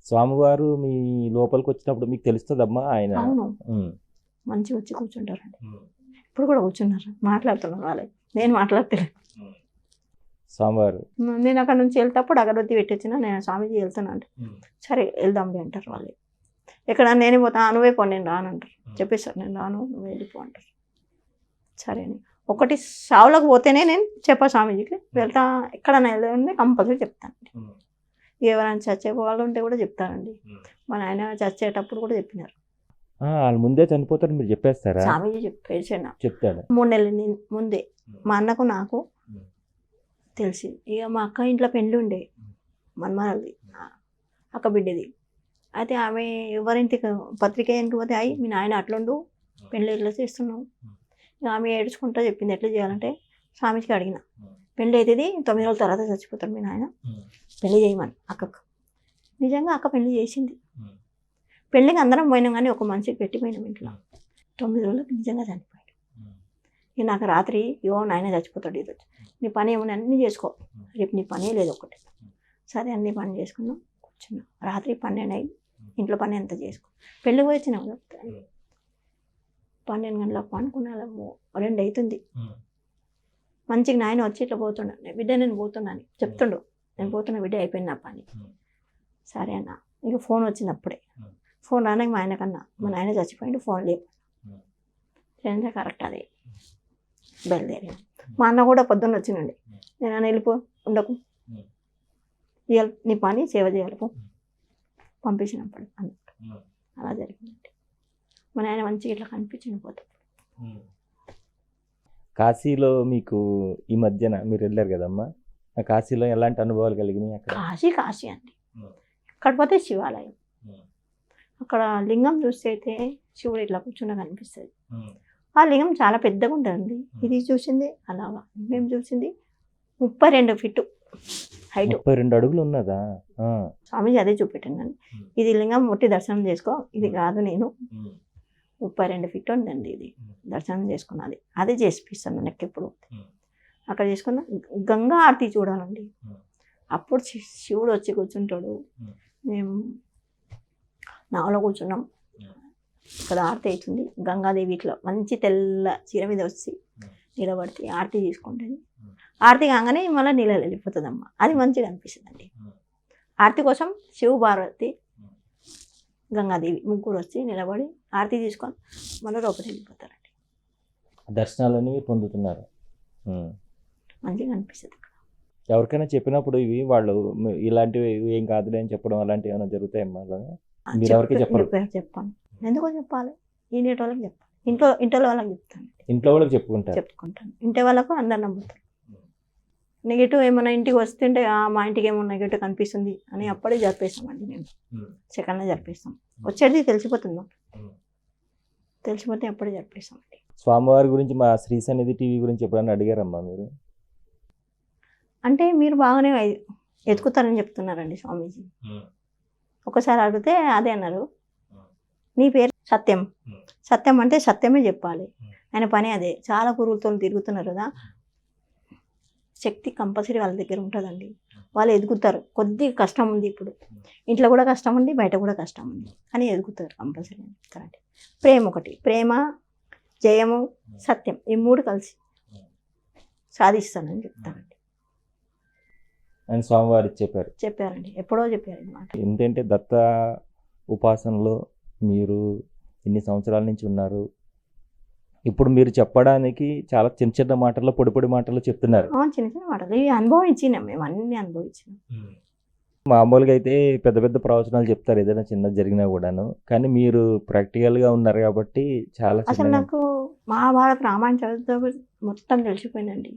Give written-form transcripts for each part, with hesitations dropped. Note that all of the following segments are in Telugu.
స్వామివారు మీ లోపలికి వచ్చినప్పుడు మీకు తెలుస్తుందమ్మా ఆయన? అవును, మంచిగా వచ్చి కూర్చుంటారండి. ఇప్పుడు కూడా కూర్చున్నారు, మాట్లాడుతున్నారు వాళ్ళే, నేను మాట్లాడతలేదు. స్వామివారు నేను అక్కడ నుంచి వెళ్తేప్పుడు అగరబత్తి పెట్టొచ్చిన, నేను స్వామీజీ వెళ్తున్నా అంటే సరే వెళ్దాంలే అంటారు వాళ్ళే. ఎక్కడ నేనే పోతా, నువ్వే పో, నేను రాను అంటారు. చెప్పేసారు నేను రాను, నువ్వు వెళ్ళిపో అంటారు. సరే అని ఒకటి సావులకు పోతేనే నేను చెప్పా స్వామీజీకి, వెళ్తా ఎక్కడైనా వెళ్ళండి కంపల్సరీ చెప్తానండి. ఎవరైనా చచ్చే వాళ్ళు ఉంటే కూడా చెప్తానండి. మన ఆయన చచ్చేటప్పుడు కూడా చెప్పినారు. వాళ్ళు ముందే చనిపోతారు మీరు చెప్పేస్తారా? స్వామీజీ చెప్పేసాడు, చెప్తాడు. 3 నెలల ముందే మా అన్నకు నాకు తెలిసి. ఇక మా అక్క ఇంట్లో పెళ్ళి ఉండే, మన్మరాలది, అక్క బిడ్డది. అయితే ఆమె ఎవరింటికి పత్రిక ఏంటి పోతే అయ్యి మీ నాయన అట్లుండు, పెళ్ళి ఎట్లా చేస్తున్నావు. ఇక ఆమె ఏడ్చుకుంటా చెప్పింది ఎట్లా చేయాలంటే, స్వామికి అడిగిన పెళ్ళి అవుతుంది 9 రోజుల తర్వాత చచ్చిపోతాడు మీ నాయన, పెళ్ళి చేయమని అక్కకు. నిజంగా అక్క పెళ్ళి చేసింది. పెళ్ళికి అందరం పోయినాం కానీ ఒక మనిషికి పెట్టిపోయినాం ఇంట్లో. 9 రోజులకు నిజంగా చనిపోయాడు. ఇక నాకు రాత్రి ఇవో నాయన చచ్చిపోతాడు ఈరోజు, నీ పని ఏమన్నా అన్నీ చేసుకో, రేపు నీ పనే లేదు ఒకటి. సరే అన్ని పని చేసుకున్నాం, కూర్చున్నాం. రాత్రి 12 అయ్యి ఇంట్లో పని ఎంత చేసుకో, పెళ్ళికి పోయి వచ్చినాం. 12 గంటలకు పనుకున్నా 2 అవుతుంది. మంచిగా నాయన వచ్చి ఇట్లా పోతున్నాను, బిడ్డ నేను పోతున్నాను చెప్తుండు, నేను పోతున్నా బిడ్డ, అయిపోయింది నా పని. సరే అన్న. ఇక ఫోన్ వచ్చినప్పుడే, ఫోన్ రానాక మా ఆయన కన్నా మా నాయన చచ్చిపోయిండు, ఫోన్ లేపు చేస్తే కరెక్ట్ అదే బయలుదేరి. మా అన్న కూడా పొద్దున్న వచ్చినండి, నేను అన్న వెళ్ళిపో ఉండకు, ఇవాళ నీ పని సేవ చేయాలి పో, పంపించినప్పుడు అన్నట్టు. అలా జరిగిందండి. మా నాయన మంచిగా ఇట్లా కనిపించింది పోతే. కాశీలో మీకు ఈ మధ్యన మీరు వెళ్ళారు కదమ్మా, ఆ కాశీలో ఎలాంటి అనుభవాలు కలిగినాయి అక్కడ? కాశీ అండి. అక్కడ పోతే శివాలయం, అక్కడ లింగం చూస్తే అయితే శివుడు ఇట్లా కూర్చున్నా కనిపిస్తుంది. ఆ లింగం చాలా పెద్దగా ఉంటుందండి. ఇది చూసింది అలాగా, మేము చూసింది 32 ఫీటు హైట్, 32 అడుగులు ఉన్నదా? స్వామీజీ అదే చూపెట్టిందండి. ఇది లింగం ముట్టి దర్శనం చేసుకో, ఇది కాదు నేను 32 ఫీట్ ఉందండి, ఇది దర్శనం చేసుకున్నది. అదే చేసిపిస్తాను నాకు ఎప్పుడు. అక్కడ చేసుకున్న గంగా ఆరతి చూడాలండి. అప్పుడు శివుడు వచ్చి కూర్చుంటాడు, మేము నావలో కూర్చున్నాం. ఇక్కడ ఆరతి అవుతుంది, గంగాదేవి ఇట్లా మంచి తెల్ల చీర మీద వచ్చి నిలబడితే ఆరతి తీసుకుంటుంది. ఆరతి కాగానే మళ్ళీ నీళ్ళలో వెళ్ళిపోతుందమ్మ, అది మంచిగా అనిపిస్తుందండి. ఆరతి కోసం శివ పార్వతి గంగాదేవి ముగ్గురు వచ్చి నిలబడి ఆరతి తీసుకొని మళ్ళీ లోపలికి వెళ్ళిపోతారండి. దర్శనాలని పొందుతున్నారు, మంచిగా అనిపిస్తుంది. ఎవరికైనా చెప్పినప్పుడు ఇవి వాళ్ళు ఇలాంటివి ఏం కాదులే అని చెప్పడం అలాంటివి ఏమైనా జరుగుతాయమ్మా? మీరు ఎవరికి చెప్పరు? చెప్పాను, ఎందుకో చెప్పాలి, ఈ నీటి వాళ్ళకి చెప్పాలి, ఇంట్లో వాళ్ళకి చెప్తాను. ఇంట్లో వాళ్ళకి చెప్పుకుంటాను. ఇంటి వాళ్ళకు అందరు నమ్ముతారు. నెగిటివ్ ఏమైనా ఇంటికి వస్తుంటే మా ఇంటికి ఏమో నెగిటివ్ కనిపిస్తుంది అని అప్పుడే జరిపేస్తామండి. మేము సెకండ్లో జరిపేస్తాం, వచ్చేది తెలిసిపోతుంది, తెలిసిపోతే అప్పుడే జరిపేస్తామండి. స్వామివారి గురించి మా శ్రీ సన్నిధి టీవీ గురించి ఎప్పుడన్నా అడిగారమ్మా మీరు? అంటే మీరు బాగానే ఎత్తుకుతారని చెప్తున్నారండి స్వామీజీ. ఒకసారి అడిగితే అదే అన్నారు, నీ పేరు సత్యం, సత్యం అంటే సత్యమే చెప్పాలి, ఆయన పని అదే. చాలా గురువులతో తిరుగుతున్నారు కదా, శక్తి కంపల్సరీ వాళ్ళ దగ్గర ఉంటుందండి. వాళ్ళు ఎదుగుతారు. కొద్దిగా కష్టం ఉంది, ఇప్పుడు ఇంట్లో కూడా కష్టం ఉంది, బయట కూడా కష్టం ఉంది, కానీ ఎదుగుతారు కంపల్సరీ ఎదుగుతారండి. ప్రేమ ఒకటి, ప్రేమ, జయము, సత్యం, ఈ 3 కలిసి సాధిస్తానని చెప్తానండి. అని స్వామివారు చెప్పారండి, ఎప్పుడో చెప్పారు అన్నమాట. ఏంటంటే దత్త ఉపాసనలో మీరు ఇన్ని సంవత్సరాల నుంచి ఉన్నారు, ఇప్పుడు మీరు చెప్పడానికి చాలా చిన్న చిన్న మాటల్లో పొడి మాటల్లో చెప్తున్నారు. చిన్న చిన్న మాటలు ఇవి అనుభవించినాం, మేము అన్ని అనుభవించినాం. మామూలుగా అయితే పెద్ద పెద్ద ప్రవచనాలు చెప్తారు ఏదైనా చిన్నది జరిగినా కూడాను, కానీ మీరు ప్రాక్టికల్గా ఉన్నారు కాబట్టి చాలా. అసలు నాకు మహాభారత రామాయణ చదువుతో మొత్తం తెలిసిపోయిందండి,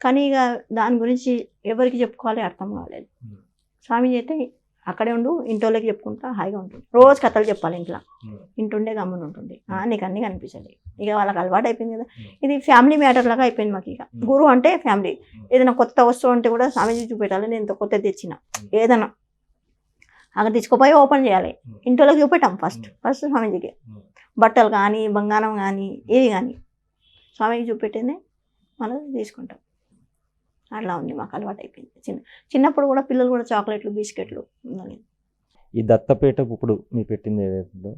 కానీ ఇక దాని గురించి ఎవరికి చెప్పుకోవాలి అర్థం కాలేదు. స్వామీజీ అయితే అక్కడే ఉండు, ఇంట్లోకి చెప్పుకుంటా హాయిగా ఉంటుంది. రోజు కథలు చెప్పాలి ఇంట్లో, ఇంటుండే గమ్మున ఉంటుంది, నీకు అన్నీ కనిపించాలి. ఇక వాళ్ళకి అలవాటు అయిపోయింది కదా, ఇది ఫ్యామిలీ మ్యాటర్ లాగా అయిపోయింది మాకు. ఇక గురువు అంటే ఫ్యామిలీ, ఏదైనా కొత్త వస్తువు అంటే కూడా స్వామీజీ చూపెట్టాలి. నేను ఇంత కొత్త తెచ్చిన ఏదైనా అక్కడ తీసుకుపోయి ఓపెన్ చేయాలి, ఇంట్లోకి చూపెట్టాం ఫస్ట్ స్వామీజీకి. బట్టలు కానీ బంగారం కానీ ఏది కానీ స్వామీజీ చూపెట్టింది మనం తీసుకుంటాం. అట్లా ఉంది, మాకు అలవాటు అయిపోయింది. చిన్నప్పుడు కూడా పిల్లలు కూడా చాక్లెట్లు బిస్కెట్లు ఉండాలి. ఈ దత్తపీఠ ఇప్పుడు మీరు పెట్టింది ఏదైతుందో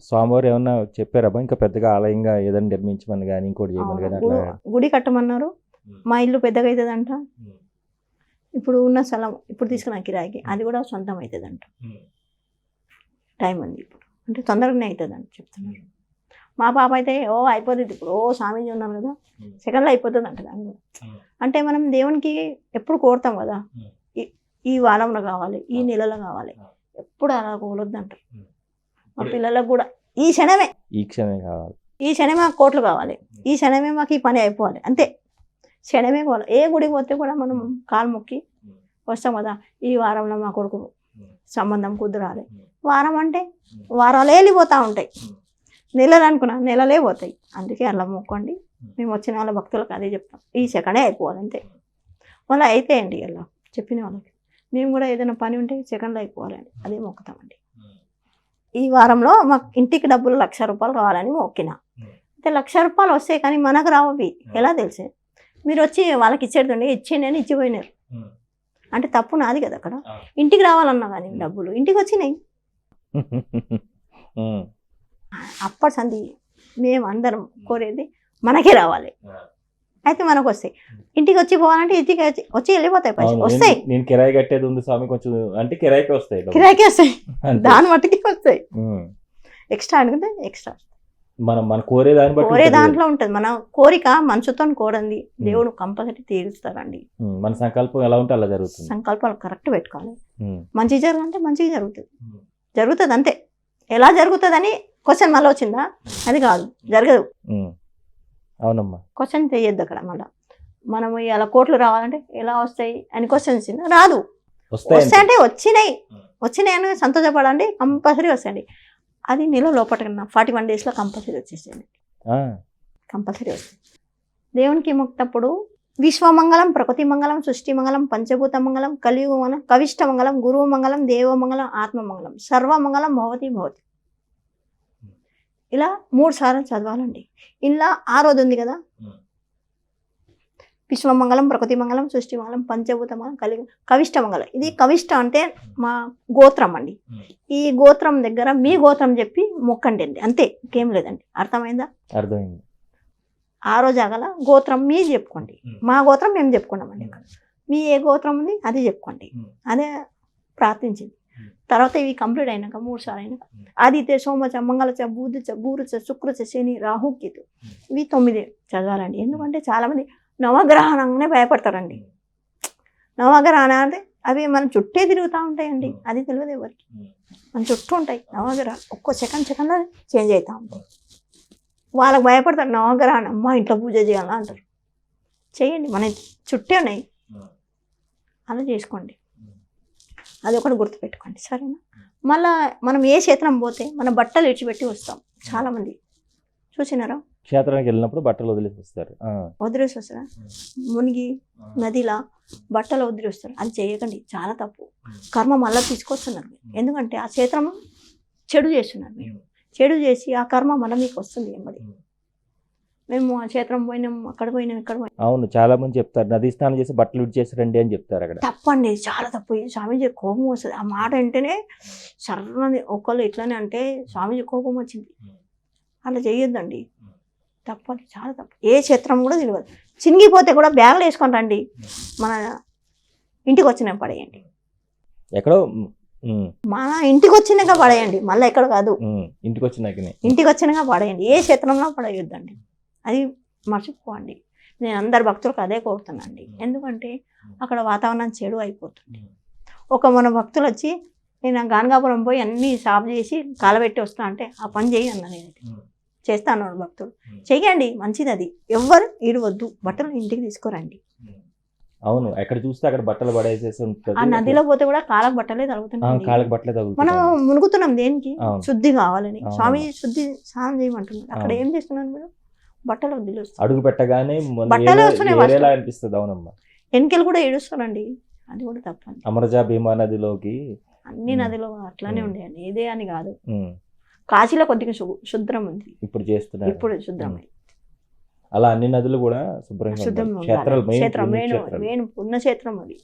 స్వామివారు ఏమన్నా చెప్పారబ్బా ఇంకా పెద్దగా ఆలయంగా ఏదైనా నిర్మించమని కానీ ఇంకోటి చేయమని కానీ అట్లా? గుడి కట్టమన్నారు. మా ఇల్లు పెద్దగా అవుతుందంట. ఇప్పుడు ఉన్న స్థలం ఇప్పుడు తీసుకున్న కిరాయికి అది కూడా సొంతం అవుతుందంట. టైం ఉంది ఇప్పుడు, అంటే తొందరగానే అవుతుందంట చెప్తున్నారు. మా పాప అయితే అయిపోతుంది ఇప్పుడు, స్వామీజీ ఉన్నారు కదా సెకండ్లో అయిపోతుంది అంట. దాని కూడా అంటే మనం దేవునికి ఎప్పుడు కోరుతాం కదా, ఈ వారంలో కావాలి, ఈ నెలలో కావాలి, ఎప్పుడు అలా కోలొద్దు అంటారు. మా పిల్లలకు కూడా ఈ క్షణమే కావాలి, ఈ క్షణమే మాకు కోట్లు కావాలి, ఈ క్షణమే మాకు ఈ పని అయిపోవాలి, అంతే. క్షణమే పోవాలి. ఏ గుడికి పోతే కూడా మనం కాలు మొక్కి వస్తాం కదా, ఈ వారంలో మా కొడుకు సంబంధం కుదరాలి. వారం అంటే వారాలే వెళ్ళిపోతూ ఉంటాయి, నెలలు అనుకున్నా నెలలే పోతాయి. అందుకే అలా మొక్కండి. మేము వచ్చిన వాళ్ళ భక్తులకు అదే చెప్తాం, ఈ సెకండే అయిపోవాలి అంతే. మళ్ళీ అయితాయండి అలా చెప్పిన వాళ్ళకి. మేము కూడా ఏదైనా పని ఉంటే సెకండ్లో అయిపోవాలండి, అదే మొక్కుతామండి. ఈ వారంలో మాకు ఇంటికి డబ్బులు 1,00,000 రూపాయలు కావాలని మొక్కిన. అయితే 1,00,000 రూపాయలు వస్తాయి కానీ మనకు రావు. ఎలా తెలిసే? మీరు వచ్చి వాళ్ళకి ఇచ్చేటండి, ఇచ్చేయండి ఇచ్చిపోయినారు అంటే తప్పు నాది కదా. అక్కడ ఇంటికి రావాలన్నా కానీ డబ్బులు ఇంటికి వచ్చినాయి. అప్పటి సంది మేము అందరం కోరేది మనకే రావాలి. అయితే మనకు వస్తాయి. ఇంటికి వచ్చి పోవాలంటే ఇంటికి వచ్చి వెళ్ళిపోతాయి పైసలు వస్తాయి. నేను కిరాయి కట్టేది ఉంది స్వామి కొంచెం అంటే కిరాయికి వస్తాయి, కిరాయికి వస్తాయి, దాని మట్టుకి వస్తాయి. ఎక్స్ట్రా అడిగితే ఎక్స్ట్రా మన కోరే దాంట్లో ఉంటుంది. మన కోరిక మనసుతో కోరండి, దేవుడు కంపల్సరీ తీరుస్తారండి. మన సంకల్పం ఎలా ఉంటే అలా జరుగుతుంది. సంకల్పాలు కరెక్ట్ పెట్టుకోవాలి. మంచి జరగంటే మంచిగా జరుగుతుంది అంతే. ఎలా జరుగుతుందని క్వశ్చన్ మళ్ళీ వచ్చిందా? అది కాదు, జరగదు. అవునమ్మా, క్వశ్చన్ చేయొద్దు అక్కడ. మళ్ళీ మనం ఇలా కోట్లు రావాలంటే ఎలా వస్తాయి అని క్వశ్చన్ వచ్చిందా? రాదు. వస్తాయంటే వచ్చినాయి అని సంతోషపడండి, కంపల్సరీ వస్తాయండి. అది నెల లోపల 41 డేస్లో కంపల్సరీ వచ్చేసేయండి, కంపల్సరీ వస్తాయి. దేవునికి మొక్కినప్పుడు విశ్వమంగళం, ప్రకృతి మంగళం, సృష్టి మంగళం, పంచభూత మంగళం, కలియుగ మంగళం, కవిష్ట మంగళం, గురువు మంగళం, దేవమంగళం, ఆత్మమంగళం, సర్వమంగళం భవతి భవతి. ఇలా 3 సార్లు చదవాలండి. ఇలా 6వది ఉంది కదా, విశ్వమంగళం, ప్రకృతి మంగళం, సృష్టి మంగళం, పంచభూత మంగళం, కలియుగ కవిష్ట మంగళం. ఇది కవిష్ట అంటే మా గోత్రం అండి. ఈ గోత్రం దగ్గర మీ గోత్రం చెప్పి మొక్కండి అండి, అంతే, ఇంకేం లేదండి. అర్థమైందా? అర్థమైంది. ఆ రోజు అగల గోత్రం మీరు చెప్పుకోండి, మా గోత్రం మేము చెప్పుకున్నామండి. మీ ఏ గోత్రం ఉంది అది చెప్పుకోండి, అదే ప్రార్థించింది. తర్వాత ఇవి కంప్లీట్ అయినాక 3 సార్లు అయినాక ఆదిత్య, సోమచ, మంగళచ, బుధచ, గురుచ, శుక్రచ, శని, రాహు, కేతు, ఇవి 9 చదవాలండి. ఎందుకంటే చాలామంది నవగ్రహణంగానే భయపడతారండి. నవగ్రహణ అంటే అవి మన చుట్టే తిరుగుతూ ఉంటాయండి, అది తెలియదు ఎవరికి. మన చుట్టూ ఉంటాయి నవగ్రహం, ఒక్కో సెకండ్లో చేంజ్ అవుతూ ఉంటాయి. వాళ్ళకి భయపడతారు. నవగ్రహణం అమ్మ ఇంట్లో పూజ చేయాలా అంటారు. చేయండి, మన చుట్టే ఉన్నాయి, అలా చేసుకోండి. అది ఒకటి గుర్తుపెట్టుకోండి, సరేనా? మళ్ళీ మనం ఏ క్షేత్రం పోతే మన బట్టలు ఇడిచిపెట్టి వస్తాం. చాలామంది చూసినారా? క్షేత్రానికి వెళ్ళినప్పుడు బట్టలు వదిలేసి వస్తారు. మునిగి నదిలా బట్టలు వదిలి వస్తారు. అది చేయకండి, చాలా తప్పు. కర్మ మళ్ళీ తీసుకొస్తున్నారు. ఎందుకంటే ఆ క్షేత్రం చెడు చేస్తున్నారు. మీరు చెడు చేసి ఆ కర్మ మళ్ళీ మీకు వస్తుంది. ఎంబడి మేము ఆ క్షేత్రం పోయినాం, అక్కడ పోయినాం, ఇక్కడ పోయినాం. అవును, చాలా మంది చెప్తారు నదీ స్నానం చేసి బట్టలు విడిచేసారండి అని చెప్తారు. అక్కడ తప్పండి, చాలా తప్పు. స్వామీజీ కోపం వస్తుంది. ఆ మాట అంటేనే సర్రని ఒకళ్ళు ఇట్లానే అంటే స్వామీజీ కోపం వచ్చింది. అలా చేయొద్దండి, తప్పది, చాలా తప్పు. ఏ క్షేత్రం కూడా తెలియదు. చినిగిపోతే కూడా బ్యాగులు వేసుకొని రండి, మన ఇంటికి వచ్చినాక పడేయండి. ఎక్కడో మన ఇంటికి వచ్చినాక పడేయండి, మళ్ళీ ఎక్కడ కాదు. ఇంటికి వచ్చినాక పడేయండి, ఏ క్షేత్రంలో పడేయొద్దండి. అది మర్చిపోండి. నేను అందరు భక్తులకు అదే కోరుతున్నాండి. ఎందుకంటే అక్కడ వాతావరణం చెడు అయిపోతుంది. మన భక్తులు వచ్చి నేను గానగాపురం పోయి అన్నీ సాఫ్ చేసి కాలబెట్టి వస్తా అంటే ఆ పని చేయి అన్న. నేను చేస్తాను భక్తులు, చెయ్యండి, మంచిది. అది ఎవ్వరు ఈడవద్దు, బట్టలు ఇంటికి తీసుకురండి. అవును, ఎక్కడ చూస్తే అక్కడ బట్టలు పడేసేసి ఉంటుంది. ఆ నదిలో పోతే కూడా కాళ్ళకు బట్టలే తగులుతున్నాయి. మనం మునుగుతున్నాం దేనికి? శుద్ధి కావాలని. స్వామి శుద్ధి స్నానం చేయమంటున్నారు. అక్కడ ఏం చేస్తున్నాను మీరు? బట్టలు వదిలి అడుగు పెట్టగానే బట్టలే వస్తున్నాయి. అవునమ్మా, ఎన్నికలు కూడా ఏడుస్తారండి, అది కూడా తప్పండి. అమరజా భీమా నదిలోకి అన్ని నదిలో అట్లానే ఉండేయండి, ఇదే అని కాదు. కాశీలో కొద్దిగా శుభ్రం ఉంది, ఇప్పుడు చేస్తున్నారు, ఇప్పుడు శుభ్రమై. అలా అన్ని నదులు కూడా శుభ్రం. పుణ్యక్షేత్రం అది.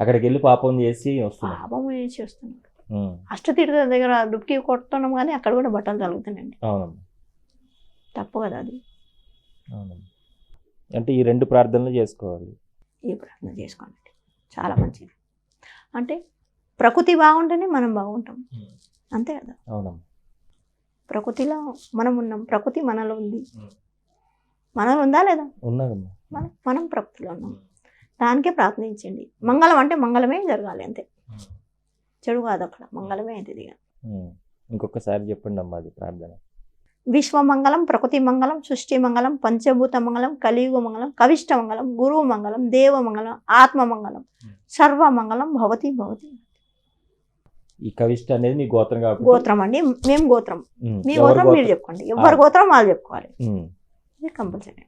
అక్కడికి వెళ్ళి పాపం చేసి వస్తున్నాం. పాపం చేసి వస్తున్నాడు. అష్టతీర్థ దగ్గర డుబ్కి కొడుతున్నాం కానీ అక్కడ కూడా బట్టలు తగులుతున్నాయండి. అవునమ్మా. తప్పు కదా అది. అవునమ్మా. అంటే ఈ 2 ప్రార్థనలు చేసుకోవాలి. ఈ ప్రార్థన చేసుకోండి, చాలా మంచిది. అంటే ప్రకృతి బాగుంటేనే మనం బాగుంటాం, అంతే కదా. అవునమ్మా. ప్రకృతిలో మనం ఉన్నాం, ప్రకృతి మనలో ఉంది. మనలో ఉందా లేదా? ఉన్నదమ్మా. మనం ప్రకృతిలో ఉన్నాం, దానికే ప్రార్థించండి. మంగళం అంటే మంగళమే జరగాలి, అంతే. చెడు కాదు అక్కడ, మంగళమే అవుతుంది. ఇంకొకసారి చెప్పండి అమ్మా అది ప్రార్థన. విశ్వమంగళం, ప్రకృతి మంగళం, సృష్టి మంగళం, పంచభూత మంగళం, కలియుగ మంగళం, కవిష్ట మంగళం, గురువు మంగళం, దేవ మంగళం, ఆత్మ మంగళం, సర్వ మంగళం భవతి భవతి. ఈ కవిష్ట అనేది మీ గోత్రం కాబట్టి. గోత్రం అండి, మేము గోత్రం. మీ గోత్రం మీరు చెప్పుకోండి, ఎవరి గోత్రం వాళ్ళు చెప్పుకోవాలి, ఇది కంపల్సరీ.